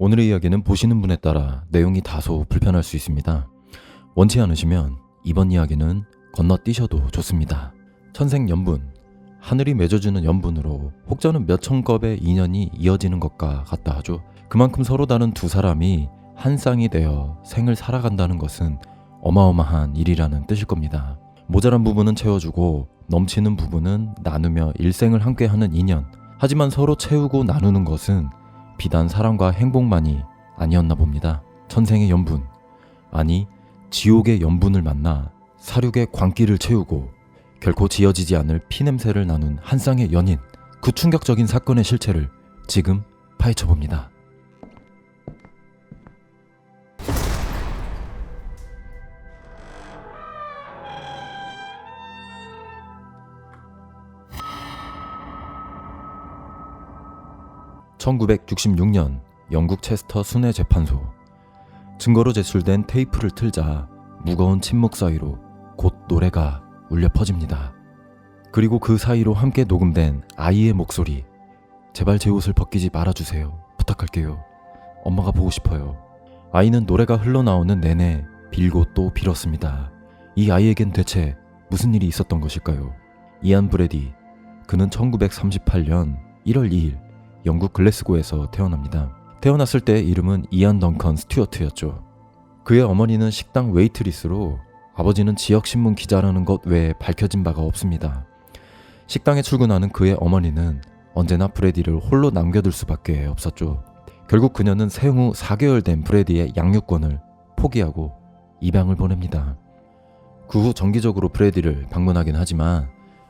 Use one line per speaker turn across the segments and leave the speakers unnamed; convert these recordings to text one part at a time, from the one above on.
오늘의 이야기는 보시는 분에 따라 내용이 다소 불편할 수 있습니다. 원치 않으시면 이번 이야기는 건너뛰셔도 좋습니다. 천생연분, 하늘이 맺어주는 연분으로 혹자는 몇천 겁의 인연이 이어지는 것과 같다 하죠. 그만큼 서로 다른 두 사람이 한 쌍이 되어 생을 살아간다는 것은 어마어마한 일이라는 뜻일 겁니다. 모자란 부분은 채워주고 넘치는 부분은 나누며 일생을 함께하는 인연. 하지만 서로 채우고 나누는 것은 비단 사랑과 행복만이 아니었나 봅니다. 천생의 연분, 아니 지옥의 연분을 만나 사륙의 광기를 채우고 결코 지어지지 않을 피냄새를 나눈 한 쌍의 연인. 그 충격적인 사건의 실체를 지금 파헤쳐봅니다. (1966년) 영국 체스터 순회 재판소. 증거로 제출된 테이프를 틀자 무거운 침묵 사이로 곧 노래가 울려 퍼집니다. 그리고 그 사이로 함께 녹음된 아이의 목소리. 제발 제 옷을 벗기지 말아주세요. 부탁할게요. 엄마가 보고 싶어요. 아이는 노래가 흘러나오는 내내 빌고 또 빌었습니다. 이 아이에겐 대체 무슨 일이 있었던 것일까요? 이안 브래디. 그는 1938년 1월 2일 영국 글래스고에서 태어납니다. 태어났을 때 이름은 이안 덩컨 스튜어트였죠. 그의 어머니는 식당 웨이트리스로 아버지는 지역신문 기자라는 것 외에 밝혀진 바가 없습니다. 식당에 출근하는 그의 어머니는 언제나 브래디를 홀로 남겨둘 수밖에 없었죠. 결국 그녀는 생후 4개월 된 브래디의 양육권을 포기하고 입양을 보냅니다. 그 후 정기적으로 브래디를 방문하긴 하지만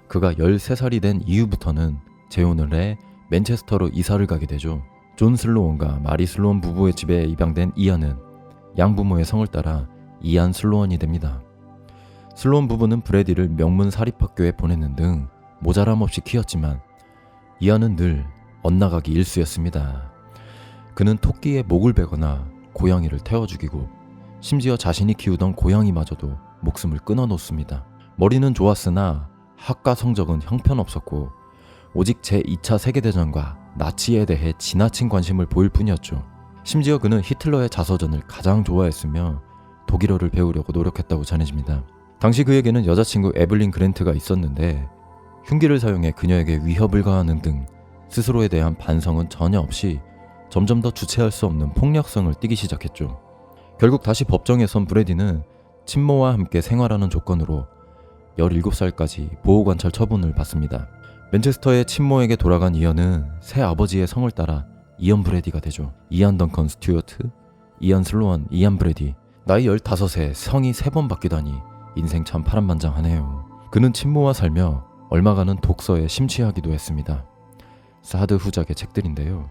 그가 13살이 된 이후부터는 재혼을 해 맨체스터로 이사를 가게 되죠. 존 슬로원과 마리 슬로원 부부의 집에 입양된 이안은 양부모의 성을 따라 이안 슬로원이 됩니다. 슬로원 부부는 브래디를 명문 사립학교에 보내는 등 모자람 없이 키웠지만 이안은 늘 엇나가기 일쑤였습니다. 그는 토끼의 목을 베거나 고양이를 태워 죽이고 심지어 자신이 키우던 고양이마저도 목숨을 끊어놓습니다. 머리는 좋았으나 학과 성적은 형편없었고 오직 제2차 세계대전과 나치에 대해 지나친 관심을 보일 뿐이었죠. 심지어 그는 히틀러의 자서전을 가장 좋아했으며 독일어를 배우려고 노력했다고 전해집니다. 당시 그에게는 여자친구 에블린 그랜트가 있었는데 흉기를 사용해 그녀에게 위협을 가하는 등 스스로에 대한 반성은 전혀 없이 점점 더 주체할 수 없는 폭력성을 띠기 시작했죠. 결국 다시 법정에 선 브래디는 친모와 함께 생활하는 조건으로 17살까지 보호관찰 처분을 받습니다. 맨체스터의 친모에게 돌아간 이언은 새 아버지의 성을 따라 이언 브래디가 되죠. 이안 덩컨 스튜어트, 이안 슬로원, 이안 브래디. 나이 15에 성이 3번 바뀌다니 인생 참 파란만장하네요. 그는 친모와 살며 얼마간은 독서에 심취하기도 했습니다. 사드 후작의 책들인데요.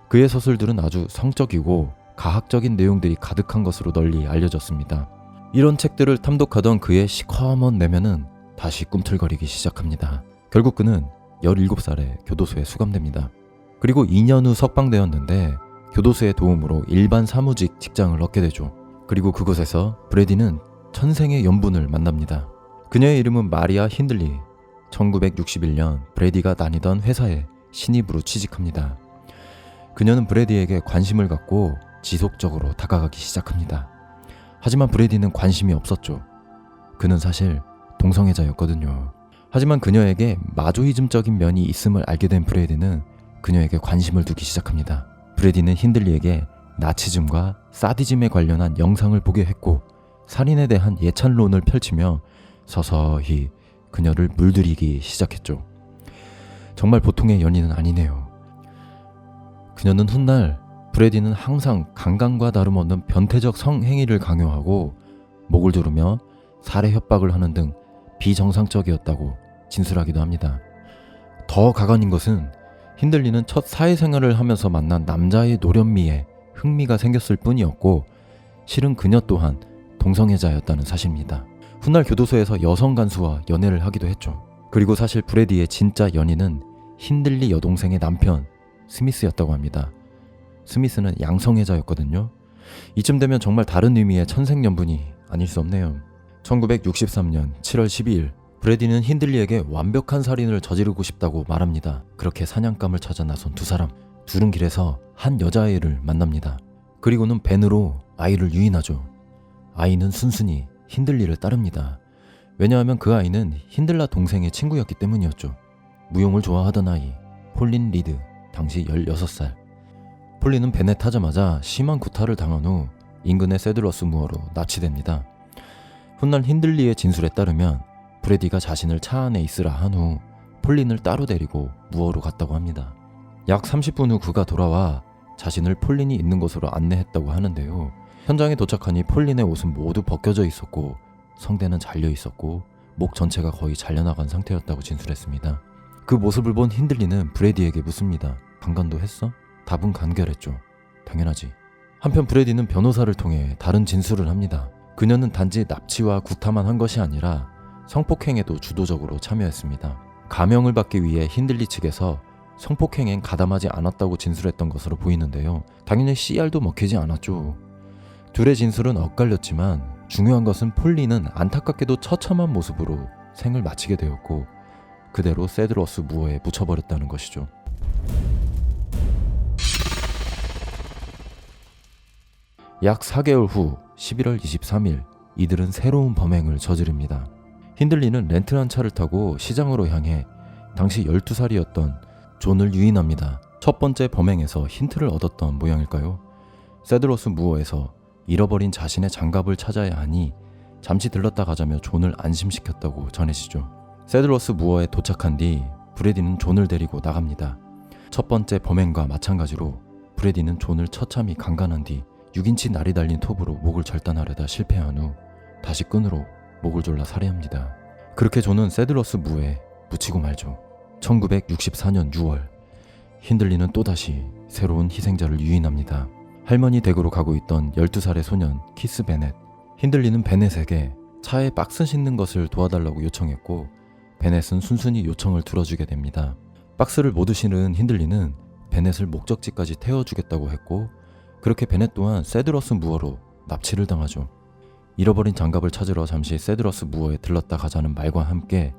그의 서술들은 아주 성적이고 가학적인 내용들이 가득한 것으로 널리 알려졌습니다. 이런 책들을 탐독하던 그의 시커먼 내면은 다시 꿈틀거리기 시작합니다. 결국 그는 17살에 교도소에 수감됩니다. 그리고 2년 후 석방되었는데 교도소의 도움으로 일반 사무직 직장을 얻게 되죠. 그리고 그곳에서 브래디는 천생의 연분을 만납니다. 그녀의 이름은 마리아 힌들리. 1961년 브래디가 다니던 회사에 신입으로 취직합니다. 그녀는 브래디에게 관심을 갖고 지속적으로 다가가기 시작합니다. 하지만 브래디는 관심이 없었죠. 그는 사실 동성애자였거든요. 하지만 그녀에게 마조이즘적인 면이 있음을 알게 된 브래디는 그녀에게 관심을 두기 시작합니다. 브래디는 힌들리에게 나치즘과 사디즘에 관련한 영상을 보게 했고 살인에 대한 예찬론을 펼치며 서서히 그녀를 물들이기 시작했죠. 정말 보통의 연인은 아니네요. 그녀는 훗날 브래디는 항상 강간과 다름없는 변태적 성행위를 강요하고 목을 조르며 살해 협박을 하는 등 비정상적이었다고 진술하기도 합니다. 더 가관인 것은 힌들리는 첫 사회생활을 하면서 만난 남자의 노련미에 흥미가 생겼을 뿐이었고 실은 그녀 또한 동성애자였다는 사실입니다. 훗날 교도소에서 여성 간수와 연애를 하기도 했죠. 그리고 사실 브래디의 진짜 연인은 힌들리 여동생의 남편 스미스였다고 합니다. 스미스는 양성애자였거든요. 이쯤 되면 정말 다른 의미의 천생연분이 아닐 수 없네요. 1963년 7월 12일 브래디는 힌들리에게 완벽한 살인을 저지르고 싶다고 말합니다. 그렇게 사냥감을 찾아 나선 두 사람. 두른길에서 한 여자아이를 만납니다. 그리고는 벤으로 아이를 유인하죠. 아이는 순순히 힌들리를 따릅니다. 왜냐하면 그 아이는 힌들라 동생의 친구였기 때문이었죠. 무용을 좋아하던 아이 폴린 리드, 당시 16살. 폴린은 벤에 타자마자 심한 구타를 당한 후 인근의 세드러스 무어로 납치됩니다. 훗날 힌들리의 진술에 따르면 브래디가 자신을 차 안에 있으라 한 후 폴린을 따로 데리고 무어로 갔다고 합니다. 약 30분 후 그가 돌아와 자신을 폴린이 있는 곳으로 안내했다고 하는데요. 현장에 도착하니 폴린의 옷은 모두 벗겨져 있었고 성대는 잘려 있었고 목 전체가 거의 잘려나간 상태였다고 진술했습니다. 그 모습을 본 힌들리는 브래디에게 묻습니다. 강간도 했어? 답은 간결했죠. 당연하지. 한편 브래디는 변호사를 통해 다른 진술을 합니다. 그녀는 단지 납치와 구타만 한 것이 아니라 성폭행에도 주도적으로 참여했습니다. 감형을 받기 위해 힌들리 측에서 성폭행엔 가담하지 않았다고 진술했던 것으로 보이는데요. 당연히 CR도 먹히지 않았죠. 둘의 진술은 엇갈렸지만 중요한 것은 폴린은 안타깝게도 처참한 모습으로 생을 마치게 되었고 그대로 세드러스 무어에 묻혀버렸다는 것이죠. 약 4개월 후 11월 23일 이들은 새로운 범행을 저지릅니다. 힌들리는 렌트한 차를 타고 시장으로 향해 당시 12살이었던 존을 유인합니다. 첫 번째 범행에서 힌트를 얻었던 모양일까요? 세드러스 무어에서 잃어버린 자신의 장갑을 찾아야 하니 잠시 들렀다 가자며 존을 안심시켰다고 전해지죠. 세드러스 무어에 도착한 뒤 브래디는 존을 데리고 나갑니다. 첫 번째 범행과 마찬가지로 브래디는 존을 처참히 강간한 뒤 6인치 날이 달린 톱으로 목을 절단하려다 실패한 후 다시 끈으로 목을 졸라 살해합니다. 그렇게 존은 세드러스 무어에 묻히고 말죠. 1964년 6월 힌들리는 또다시 새로운 희생자를 유인합니다. 할머니 댁으로 가고 있던 12살의 소년 키스 베넷. 힌들리는 베넷에게 차에 박스 싣는 것을 도와달라고 요청했고 베넷은 순순히 요청을 들어주게 됩니다. 박스를 모두 실은 힌들리는 베넷을 목적지까지 태워주겠다고 했고 그렇게 베넷 또한 세드러스 무어로 납치를 당하죠. 잃어버린 장갑을 찾으러 잠시 세드러스 무어에 들렀다 가자는 말과 함께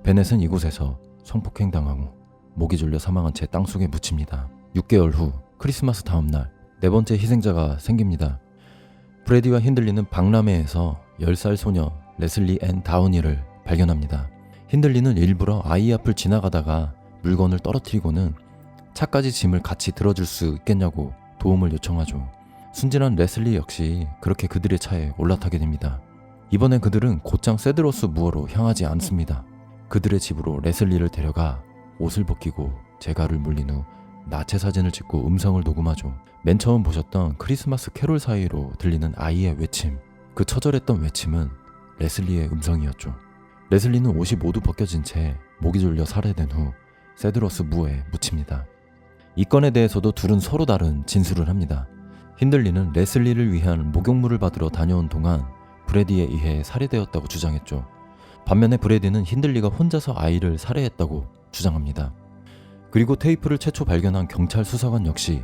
베넷은 이곳에서 성폭행 당한 후 목이 졸려 사망한 채 땅속에 묻힙니다. 6개월 후 크리스마스 다음날 네 번째 희생자가 생깁니다. 브래디와 힌들리는 박람회에서 10살 소녀 레슬리 앤 다우니를 발견합니다. 힌들리는 일부러 아이 앞을 지나가다가 물건을 떨어뜨리고는 차까지 짐을 같이 들어줄 수 있겠냐고 도움을 요청하죠. 순진한 레슬리 역시 그렇게 그들의 차에 올라타게 됩니다. 이번엔 그들은 곧장 세드러스 무어로 향하지 않습니다. 그들의 집으로 레슬리를 데려가 옷을 벗기고 재갈을 물린 후 나체 사진을 찍고 음성을 녹음하죠. 맨 처음 보셨던 크리스마스 캐롤 사이로 들리는 아이의 외침, 그 처절했던 외침은 레슬리의 음성이었죠. 레슬리는 옷이 모두 벗겨진 채 목이 졸려 살해된 후 세드러스 무어에 묻힙니다. 이 건에 대해서도 둘은 서로 다른 진술을 합니다. 힌들리는 레슬리를 위한 목욕물을 받으러 다녀온 동안 브래디에 의해 살해되었다고 주장했죠. 반면에 브래디는 힌들리가 혼자서 아이를 살해했다고 주장합니다. 그리고 테이프를 최초 발견한 경찰 수사관 역시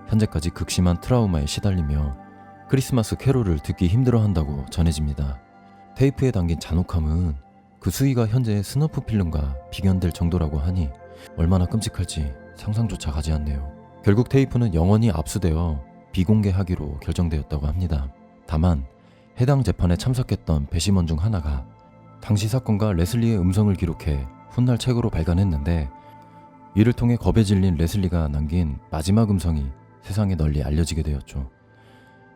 현재까지 극심한 트라우마에 시달리며 크리스마스 캐롤을 듣기 힘들어한다고 전해집니다. 테이프에 담긴 잔혹함은 그 수위가 현재의 스너프 필름과 비견될 정도라고 하니 얼마나 끔찍할지 상상조차 가지 않네요. 결국 테이프는 영원히 압수되어 비공개하기로 결정되었다고 합니다. 다만 해당 재판에 참석했던 배심원 중 하나가 당시 사건과 레슬리의 음성을 기록해 훗날 책으로 발간했는데 이를 통해 겁에 질린 레슬리가 남긴 마지막 음성이 세상에 널리 알려지게 되었죠.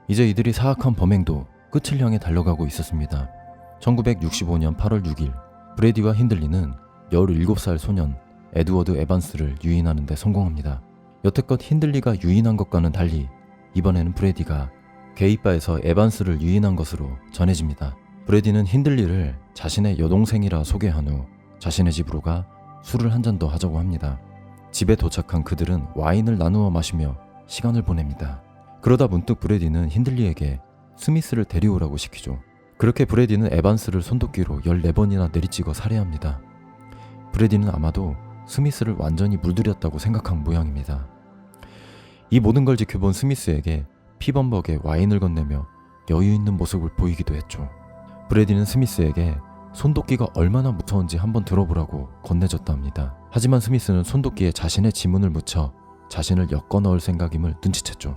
이제 이들이 사악한 범행도 끝을 향해 달려가고 있었습니다. 1965년 8월 6일 브래디와 힌들리는 17살 소년 에드워드 에반스를 유인하는 데 성공합니다. 여태껏 힌들리가 유인한 것과는 달리 이번에는 브래디가 게이바에서 에반스를 유인한 것으로 전해집니다. 브래디는 힌들리를 자신의 여동생이라 소개한 후 자신의 집으로 가 술을 한 잔 더 하자고 합니다. 집에 도착한 그들은 와인을 나누어 마시며 시간을 보냅니다. 그러다 문득 브래디는 힌들리에게 스미스를 데려오라고 시키죠. 그렇게 브래디는 에반스를 손도끼로 14번이나 내리찍어 살해합니다. 브래디는 아마도 스미스를 완전히 물들였다고 생각한 모양입니다. 이 모든 걸 지켜본 스미스에게 피범벅에 와인을 건네며 여유 있는 모습을 보이기도 했죠. 브래디는 스미스에게 손도끼가 얼마나 무서운지 한번 들어보라고 건네줬다 합니다. 하지만 스미스는 손도끼에 자신의 지문을 묻혀 자신을 엮어 넣을 생각임을 눈치챘죠.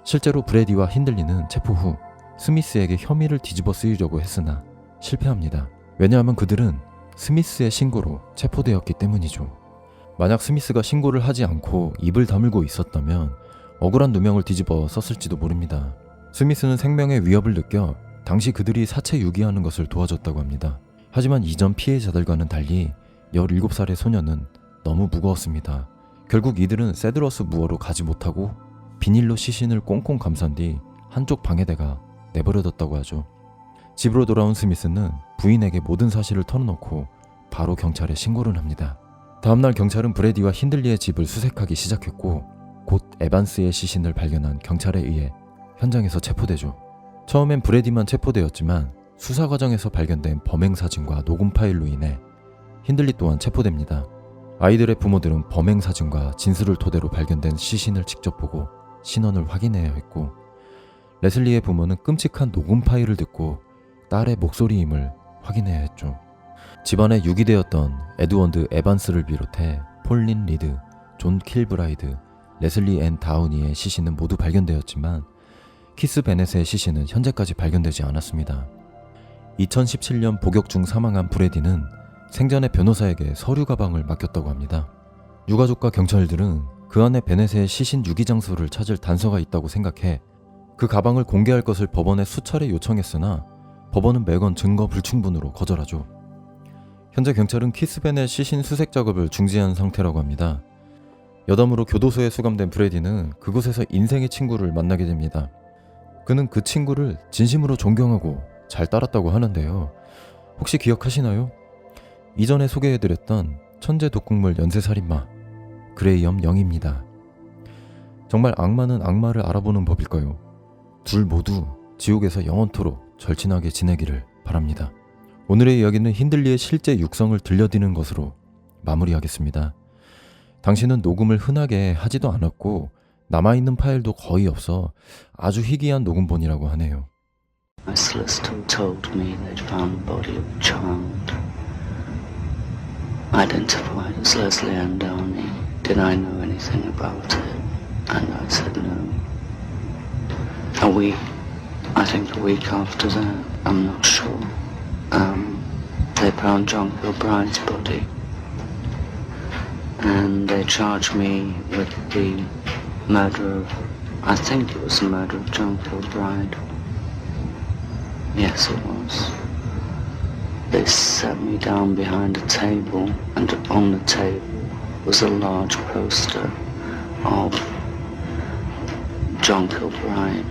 실제로 브래디와 힌들리는 체포 후 스미스에게 혐의를 뒤집어 쓰이려고 했으나 실패합니다. 왜냐하면 그들은 스미스의 신고로 체포되었기 때문이죠. 만약 스미스가 신고를 하지 않고 입을 다물고 있었다면 억울한 누명을 뒤집어 썼을지도 모릅니다. 스미스는 생명의 위협을 느껴 당시 그들이 사체 유기하는 것을 도와줬다고 합니다. 하지만 이전 피해자들과는 달리 17살의 소녀는 너무 무거웠습니다. 결국 이들은 세드러스 무어로 가지 못하고 비닐로 시신을 꽁꽁 감싼 뒤 한쪽 방에다가 내버려뒀다고 하죠. 집으로 돌아온 스미스는 부인에게 모든 사실을 털어놓고 바로 경찰에 신고를 합니다. 다음날 경찰은 브래디와 힌들리의 집을 수색하기 시작했고 곧 에반스의 시신을 발견한 경찰에 의해 현장에서 체포되죠. 처음엔 브래디만 체포되었지만 수사 과정에서 발견된 범행 사진과 녹음 파일로 인해 힌들리 또한 체포됩니다. 아이들의 부모들은 범행 사진과 진술을 토대로 발견된 시신을 직접 보고 신원을 확인해야 했고 레슬리의 부모는 끔찍한 녹음 파일을 듣고 딸의 목소리임을 확인해야 했죠. 집안에 유기되었던 에드원드 에반스를 비롯해 폴린 리드, 존 킬브라이드, 레슬리 앤 다우니의 시신은 모두 발견되었지만 키스 베넷의 시신은 현재까지 발견되지 않았습니다. 2017년 복역 중 사망한 브래디는 생전에 변호사에게 서류 가방을 맡겼다고 합니다. 유가족과 경찰들은 그 안에 베넷의 시신 유기 장소를 찾을 단서가 있다고 생각해 그 가방을 공개할 것을 법원에 수차례 요청했으나 법원은 매건 증거 불충분으로 거절하죠. 현재 경찰은 키스 베넷 시신 수색 작업을 중지한 상태라고 합니다. 여담으로 교도소에 수감된 브래디는 그곳에서 인생의 친구를 만나게 됩니다. 그는 그 친구를 진심으로 존경하고 잘 따랐다고 하는데요. 혹시 기억하시나요? 이전에 소개해드렸던 천재 독극물 연쇄살인마 그레이엄 영입니다. 정말 악마는 악마를 알아보는 법일까요? 둘 모두 지옥에서 영원토록 절친하게 지내기를 바랍니다. 오늘의 이야기는 힌들리의 실제 육성을 들려드리는 것으로 마무리하겠습니다. 당신은 녹음을 흔하게 하지도 않았고 남아있는 파일도 거의 없어 아주 희귀한 녹음본이라고 하네요.
My solicitor told me they'd found the body of a child, identified as Leslie Ann Downey. Did I know anything about it? And I said no. I think a week after that, I'm not sure, they found John Kilbride's body. And they charged me with the murder of, I think it was the murder of John Kilbride. Yes, it was. They set me down behind a table, and on the table was a large poster of John Kilbride.